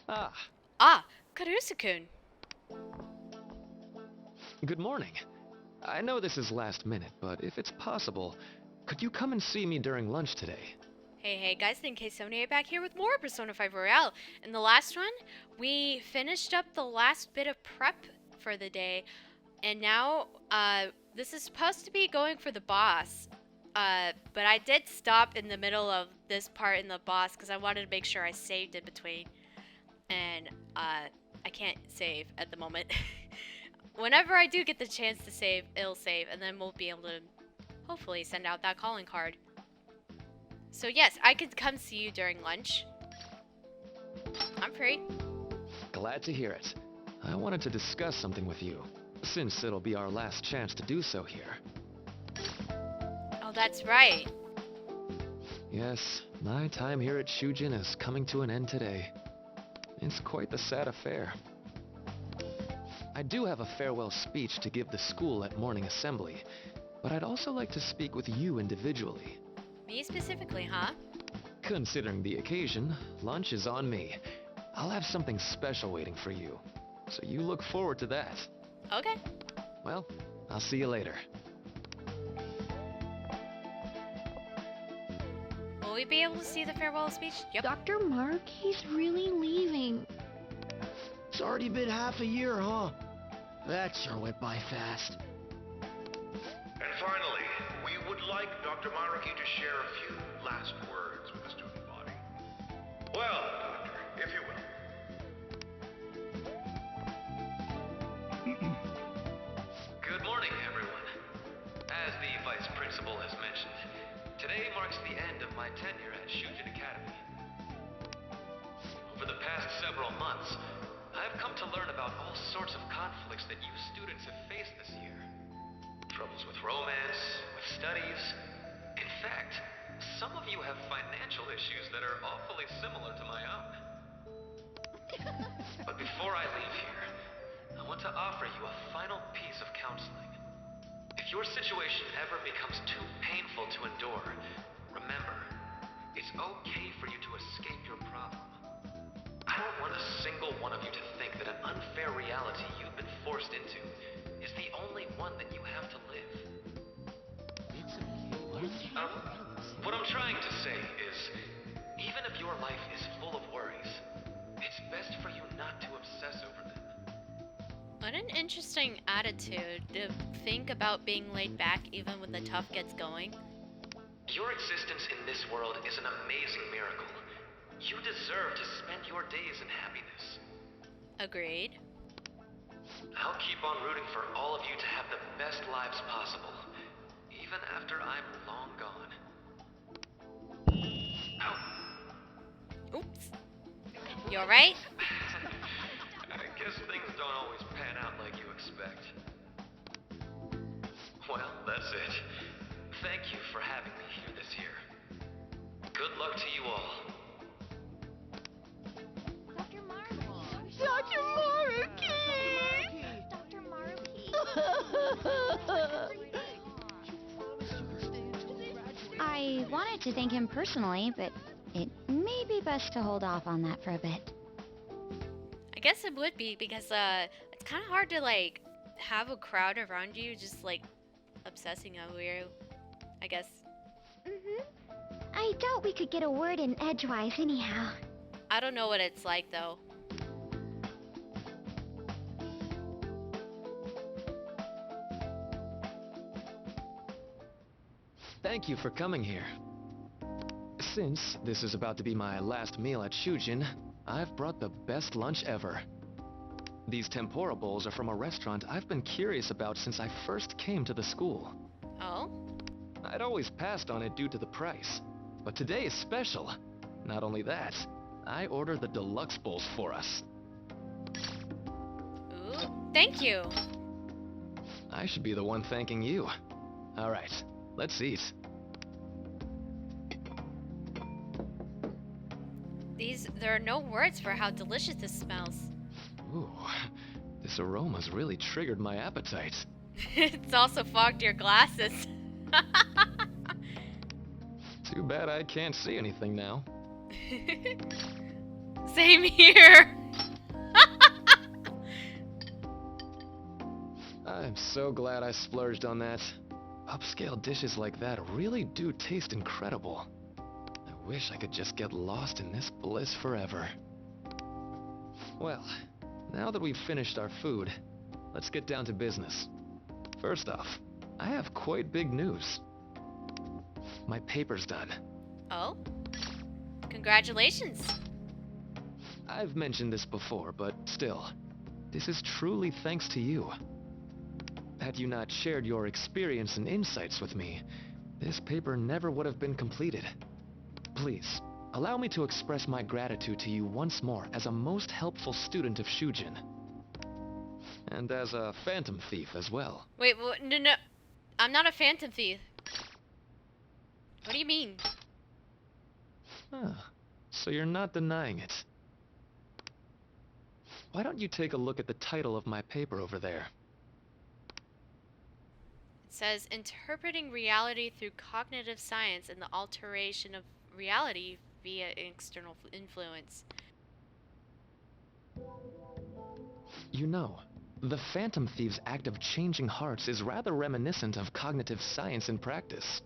Ah, Ah, Karusa-kun. good morning. I know this is last minute, but if it's possible, could you come and see me during lunch today? Hey guys, K78 back here with more Persona 5 Royale. In the last one, we finished up the last bit of prep for the day, and now, this is supposed to be going for the boss. But I did stop in the middle of this part in the boss because I wanted to make sure I saved in between. And, I can't save at the moment. Whenever I do get the chance to save, it'll save, and then we'll be able to hopefully send out that calling card. So yes, I could come see you during lunch. I'm free. Glad to hear it. I wanted to discuss something with you, since it'll be our last chance to do so here. Oh, that's right. Yes, my time here at Shujin is coming to an end today. It's quite the sad affair. I do have a farewell speech to give the school at morning assembly, but I'd also like to speak with you individually. Me specifically, huh? Considering the occasion, lunch is on me. I'll have something special waiting for you, so you look forward to that. Okay. Well, I'll see you later. Will we be able to see the farewell speech? Yep. Dr. Maruki's really leaving. It's already been half a year, huh? That sure went by fast. And finally, we would like Dr. Maruki to share a few last words with the student body. Well, Doctor, if you will. Good morning, everyone. As the Vice Principal has mentioned, today marks the end of my tenure at Shujin Academy. Over the past several months, I've come to learn about all sorts of conflicts that you students have faced this year. Troubles with romance, with studies. In fact, some of you have financial issues that are awfully similar to my own. But before I leave here, I want to offer you a final piece of counseling. If your situation ever becomes too painful to endure, remember, it's okay for you to escape your problem. I don't want a single one of you to think that an unfair reality you've been forced into is the only one that you have to live. What I'm trying to say is, even if your life is full of worries, it's best for you not to obsess over them. What an interesting attitude to think about being laid back even when the tough gets going. Your existence in this world is an amazing miracle. You deserve to spend your days in happiness. Agreed. I'll keep on rooting for all of you to have the best lives possible, even after I'm long gone. Ow. Oops. You alright? I guess things don't always pan out like you expect. Well, that's it. Thank you for having me here this year. Good luck to you all. Dr. Maruki! Dr. Maruki! Dr. Maruki! I wanted to thank him personally, but it may be best to hold off on that for a bit. I guess it would be because it's kind of hard to like have a crowd around you just like obsessing over you. I guess. I doubt we could get a word in edgewise anyhow. I don't know what it's like though. Thank you for coming here. Since this is about to be my last meal at Shujin, I've brought the best lunch ever. These tempura bowls are from a restaurant I've been curious about since I first came to the school. Oh? I'd always passed on it due to the price, but today is special. Not only that, I ordered the deluxe bowls for us. Ooh, thank you. I should be the one thanking you. Alright, let's eat. There are no words for how delicious this smells. Ooh, this aroma's really triggered my appetite. It's also fogged your glasses. Too bad I can't see anything now. Same here. so glad I splurged on that. Upscale dishes like that really do taste incredible. I wish I could just get lost in this bliss forever. Well, now that we've finished our food, let's get down to business. First off, I have quite big news. My paper's done. Oh? Congratulations. I've mentioned this before, but still, this is truly thanks to you. Had you not shared your experience and insights with me, this paper never would have been completed. Please, allow me to express my gratitude to you once more as a most helpful student of Shujin. And as a phantom thief as well. Wait, no. I'm not a phantom thief. What do you mean? So you're not denying it. Why don't you take a look at the title of my paper over there? It says, Interpreting Reality Through Cognitive Science and the Alteration of Reality via External Influence. You know, the Phantom Thieves' act of changing hearts is rather reminiscent of cognitive science in practice.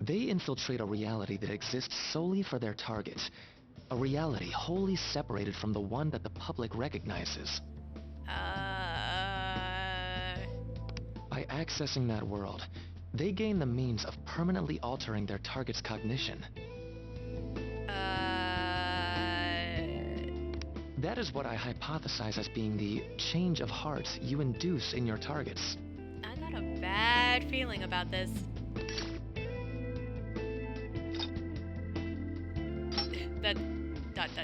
They infiltrate a reality that exists solely for their target. A reality wholly separated from the one that the public recognizes. By accessing that world, they gain the means of permanently altering their target's cognition. That is what I hypothesize as being the change of heart you induce in your targets. I got a bad feeling about this.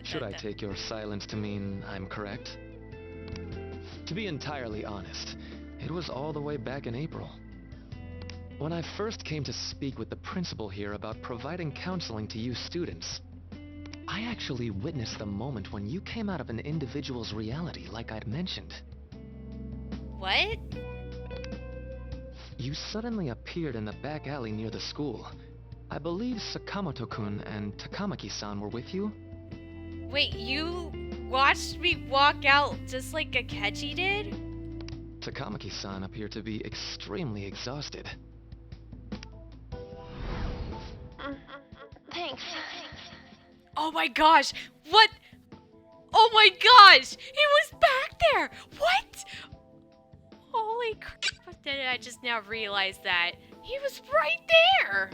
Should I take your silence to mean I'm correct? To be entirely honest, it was all the way back in April. When I first came to speak with the principal here about providing counseling to you students, I actually witnessed the moment when you came out of an individual's reality like I'd mentioned. What? You suddenly appeared in the back alley near the school. I believe Sakamoto-kun and Takamaki-san were with you? Wait, you watched me walk out just like Akechi did? Takamaki-san appeared to be extremely exhausted. Thanks. Oh my gosh! What? Oh my gosh! He was back there! What? Holy crap, did I just now realize that? He was right there!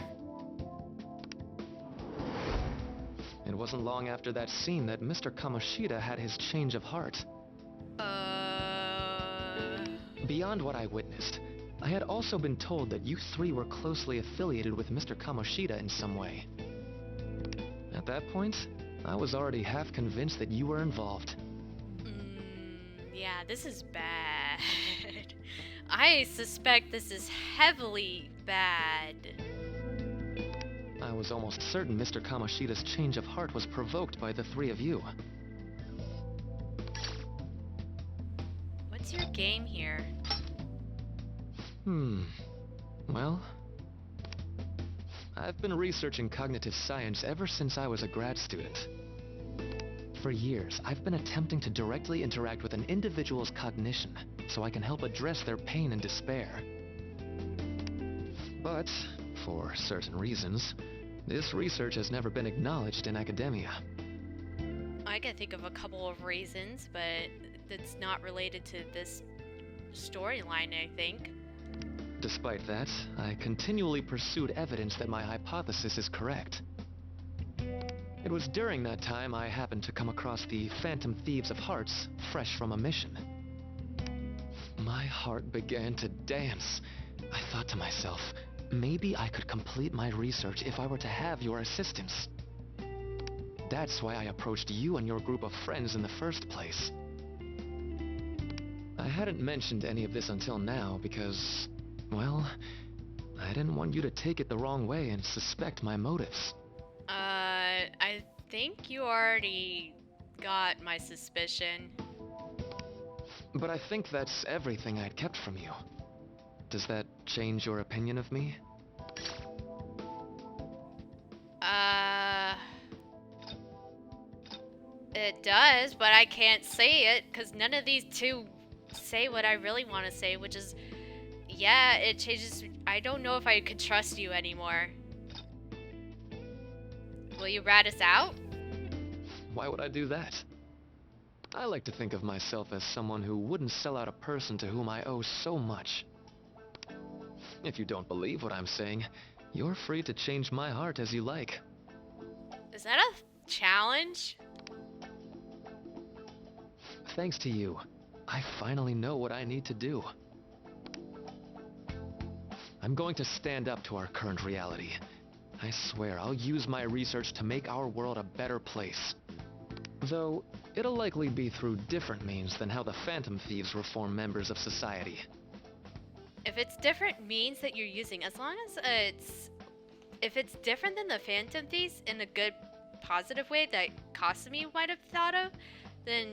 It wasn't long after that scene that Mr. Kamoshida had his change of heart. Beyond what I witnessed, I had also been told that you three were closely affiliated with Mr. Kamoshida in some way. At that point, I was already half convinced that you were involved. Yeah, this is bad. I suspect this is heavily bad. I was almost certain Mr. Kamoshida's change of heart was provoked by the three of you. What's your game here? Well, I've been researching cognitive science ever since I was a grad student. For years, I've been attempting to directly interact with an individual's cognition so I can help address their pain and despair. But, for certain reasons, this research has never been acknowledged in academia. I can think of a couple of reasons, but it's not related to this storyline, I think. Despite that, I continually pursued evidence that my hypothesis is correct. It was during that time I happened to come across the Phantom Thieves of Hearts, fresh from a mission. My heart began to dance. I thought to myself, maybe I could complete my research if I were to have your assistance. That's why I approached you and your group of friends in the first place. I hadn't mentioned any of this until now because, well, I didn't want you to take it the wrong way and suspect my motives. I think you already got my suspicion. But I think that's everything I'd kept from you. Does that change your opinion of me? It does, but I can't say it, because none of these two say what I really want to say, which is Yeah, it changes. I don't know if I could trust you anymore. Will you rat us out? Why would I do that? I like to think of myself as someone who wouldn't sell out a person to whom I owe so much. If you don't believe what I'm saying, you're free to change my heart as you like. Is that a challenge? Thanks to you, I finally know what I need to do. I'm going to stand up to our current reality. I swear I'll use my research to make our world a better place. Though, it'll likely be through different means than how the Phantom Thieves reform members of society. If it's different means that you're using, as long as if it's different than the Phantom Thieves in a good, positive way that Kasumi might have thought of, then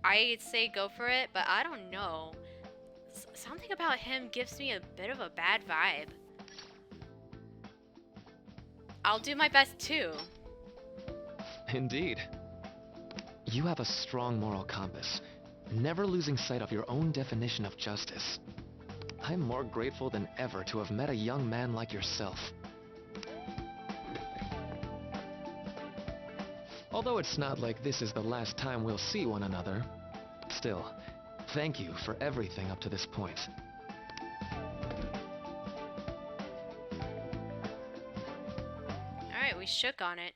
I'd say go for it, but I don't know. Something about him gives me a bit of a bad vibe. I'll do my best too. Indeed. You have a strong moral compass, never losing sight of your own definition of justice. I'm more grateful than ever to have met a young man like yourself. Although it's not like this is the last time we'll see one another, still, thank you for everything up to this point. Alright, we shook on it.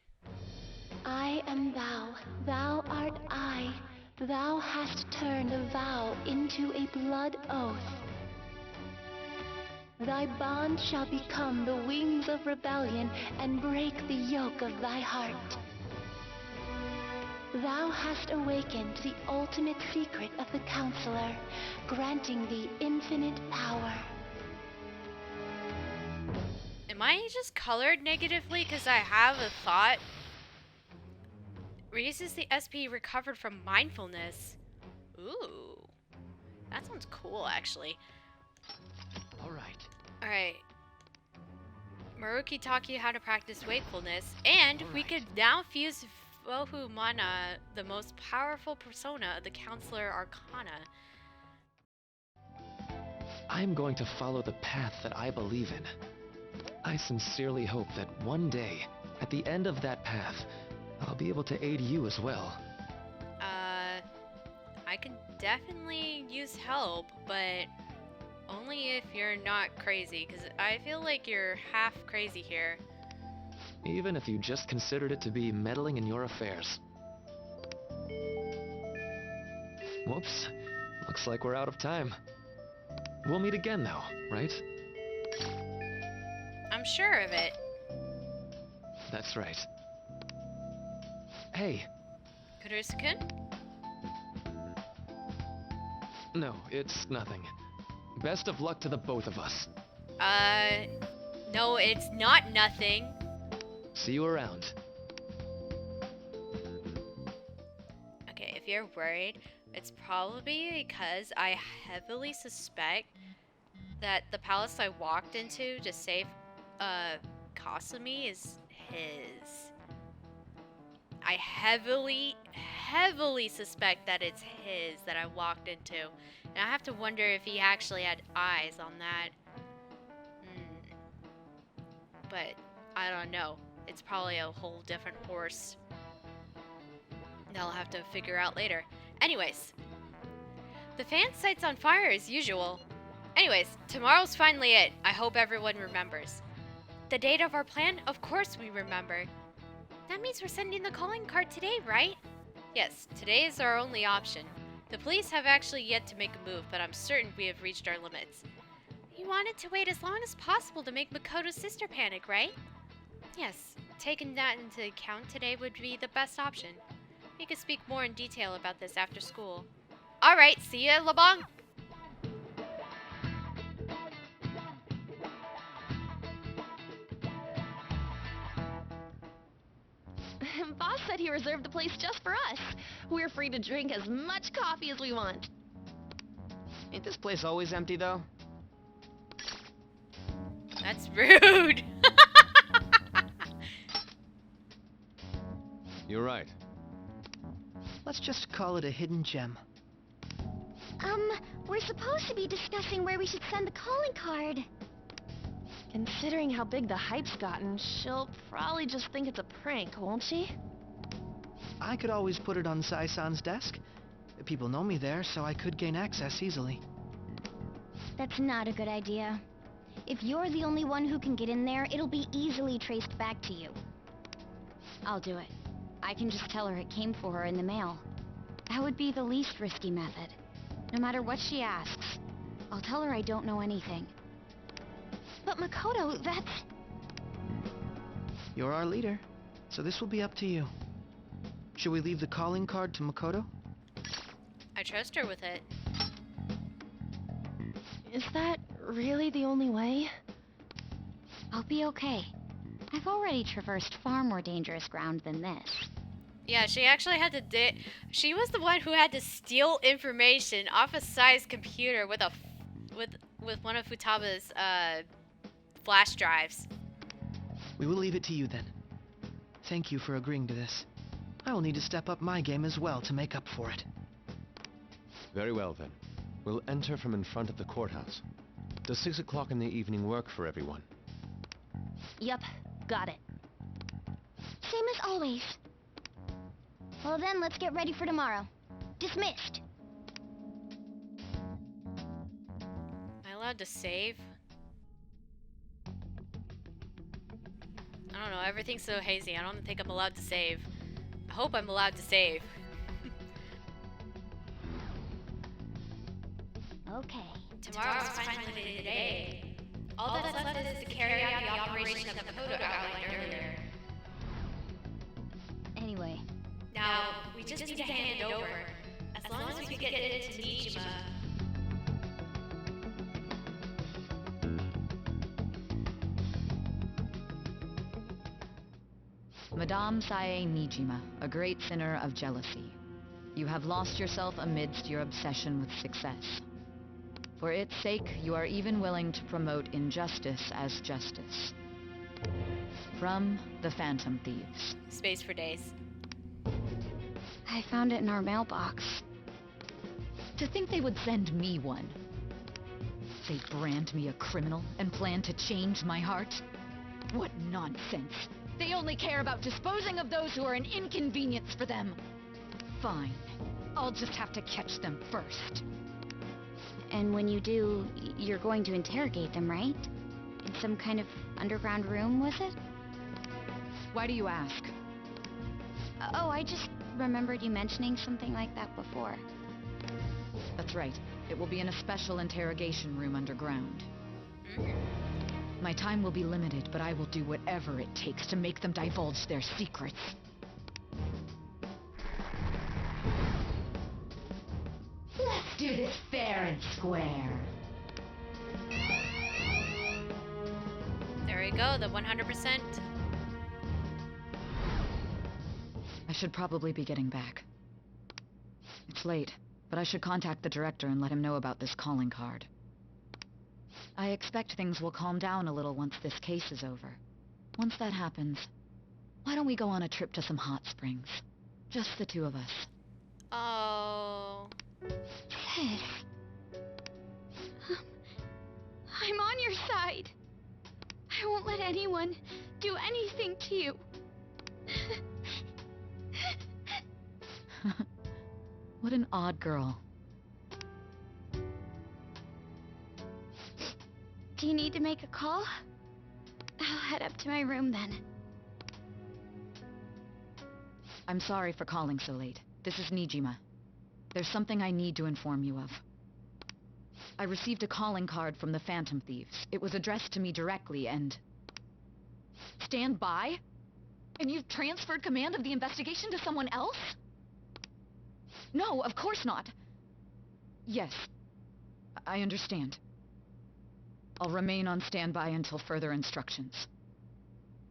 I am thou, thou art I. Thou hast turned a vow into a blood oath. Thy bond shall become the wings of rebellion and break the yoke of thy heart. Thou hast awakened the ultimate secret of the Counselor, granting thee infinite power. Am I just colored negatively because I have a thought? Raises the SP recovered from mindfulness. Ooh. That sounds cool, actually. Alright. Maruki taught you how to practice wakefulness, and we could now fuse Vohu Mana, the most powerful persona of the Counselor Arcana. I'm going to follow the path that I believe in. I sincerely hope that one day, at the end of that path, I'll be able to aid you as well. I can definitely use help, but only if you're not crazy, because I feel like you're half crazy here. Even if you just considered it to be meddling in your affairs. Whoops. Looks like we're out of time. We'll meet again though, right? I'm sure of it. That's right. Hey. Kurusu-kun? No, it's nothing. Best of luck to the both of us. No, it's not nothing. See you around. Okay, if you're worried, it's probably because I heavily suspect that the palace I walked into to save, Kasumi is his. I heavily suspect that it's his that I walked into. And I have to wonder if he actually had eyes on that. But I don't know. It's probably a whole different horse. That I'll have to figure out later. Anyways. The fan site's on fire as usual. Anyways, tomorrow's finally it. I hope everyone remembers. The date of our plan? Of course we remember. That means we're sending the calling card today, right? Yes, today is our only option. The police have actually yet to make a move, but I'm certain we have reached our limits. You wanted to wait as long as possible to make Makoto's sister panic, right? Yes, taking that into account today would be the best option. We could speak more in detail about this after school. Alright, see ya, Labong! Boss said he reserved the place just for us. We're free to drink as much coffee as we want. Ain't this place always empty, though? That's rude! You're right. Let's just call it a hidden gem. We're supposed to be discussing where we should send the calling card. Considering how big the hype's gotten, she'll probably just think it's a prank, won't she? I could always put it on Sai-san's desk. People know me there, so I could gain access easily. That's not a good idea. If you're the only one who can get in there, it'll be easily traced back to you. I'll do it. I can just tell her it came for her in the mail. That would be the least risky method. No matter what she asks, I'll tell her I don't know anything. But Makoto, that's... You're our leader, so this will be up to you. Should we leave the calling card to Makoto? I trust her with it. Is that really the only way? I'll be okay. I've already traversed far more dangerous ground than this. Yeah, she actually had to she was the one who had to steal information off a Sai's computer with one of Futaba's flash drives. We will leave it to you then. Thank you for agreeing to this. I will need to step up my game as well to make up for it. Very well then. We'll enter from in front of the courthouse. Does 6 o'clock in the evening work for everyone? Yep, got it. Same as always. Well then, let's get ready for tomorrow. Dismissed. Am I allowed to save? I don't know, everything's so hazy. I don't think I'm allowed to save. I hope I'm allowed to save. Okay. Tomorrow's finally the day. All that's left is to carry out the operation of the code outlined earlier. Anyway, Now, we just need to hand it over. As long as we can get it to Nijima. Madame Sae Nijima, a great sinner of jealousy. You have lost yourself amidst your obsession with success. For its sake, you are even willing to promote injustice as justice. From the Phantom Thieves. Space for days. I found it in our mailbox. To think they would send me one. They brand me a criminal and plan to change my heart? What nonsense! They only care about disposing of those who are an inconvenience for them. Fine. I'll just have to catch them first. And when you do, you're going to interrogate them, right? In some kind of underground room, was it? Why do you ask? Oh, I just remembered you mentioning something like that before. That's right. It will be in a special interrogation room underground. My time will be limited, but I will do whatever it takes to make them divulge their secrets. Let's do this fair and square. There we go, the 100%. I should probably be getting back. It's late, but I should contact the director and let him know about this calling card. I expect things will calm down a little once this case is over. Once that happens, why don't we go on a trip to some hot springs? Just the two of us. Oh. Ted. I'm on your side. I won't let anyone do anything to you. What an odd girl. Do you need to make a call? I'll head up to my room then. I'm sorry for calling so late. This is Nijima. There's something I need to inform you of. I received a calling card from the Phantom Thieves. It was addressed to me directly and... Stand by? And you've transferred command of the investigation to someone else? No, of course not. Yes, I understand. I'll remain on standby until further instructions.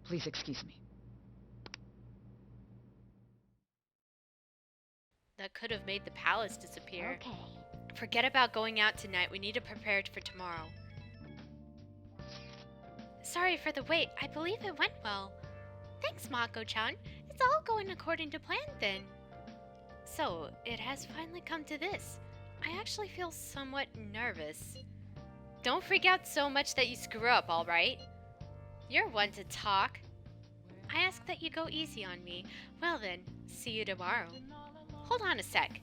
Please excuse me. That could have made the palace disappear. Okay. Forget about going out tonight. We need to prepare for tomorrow. Sorry for the wait. I believe it went well. Thanks, Mako-chan. It's all going according to plan then. So, it has finally come to this. I actually feel somewhat nervous. Don't freak out so much that you screw up, alright? You're one to talk. I ask that you go easy on me. Well then, see you tomorrow. Hold on a sec.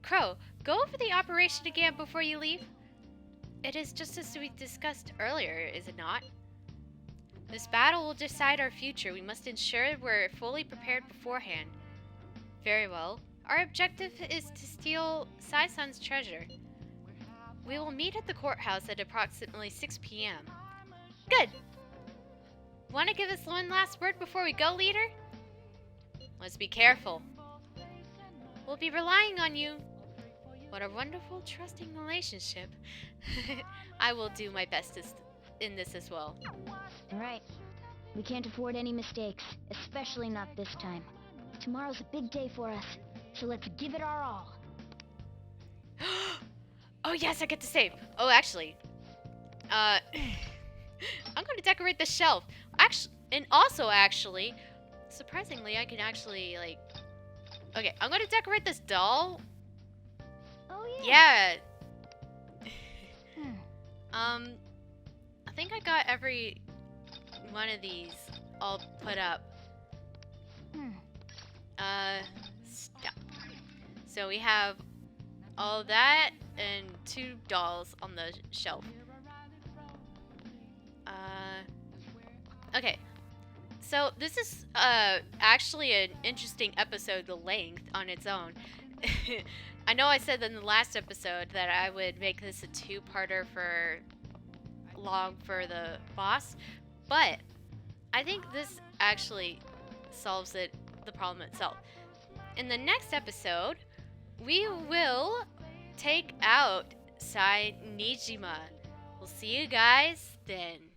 Crow, go over the operation again before you leave. It is just as we discussed earlier, is it not? This battle will decide our future. We must ensure we're fully prepared beforehand. Very well. Our objective is to steal Sai-san's treasure. We will meet at the courthouse at approximately 6 p.m. Good! Want to give us one last word before we go, leader? Let's be careful. We'll be relying on you. What a wonderful, trusting relationship. I will do my best in this as well. Right. We can't afford any mistakes, especially not this time. Tomorrow's a big day for us, so let's give it our all. Oh yes, I get to save. Oh, actually, I'm gonna decorate the shelf. Actually, surprisingly, I can actually like. Okay, I'm gonna decorate this doll. Oh yeah. I think I got every one of these all put up. Stop. So we have all that and 2 dolls on the shelf. Okay. So this is actually an interesting episode, the length on its own. I know I said in the last episode that I would make this a 2-parter for the boss, but I think this actually solves the problem itself. In the next episode, we will take out Sai Nijima. We'll see you guys then.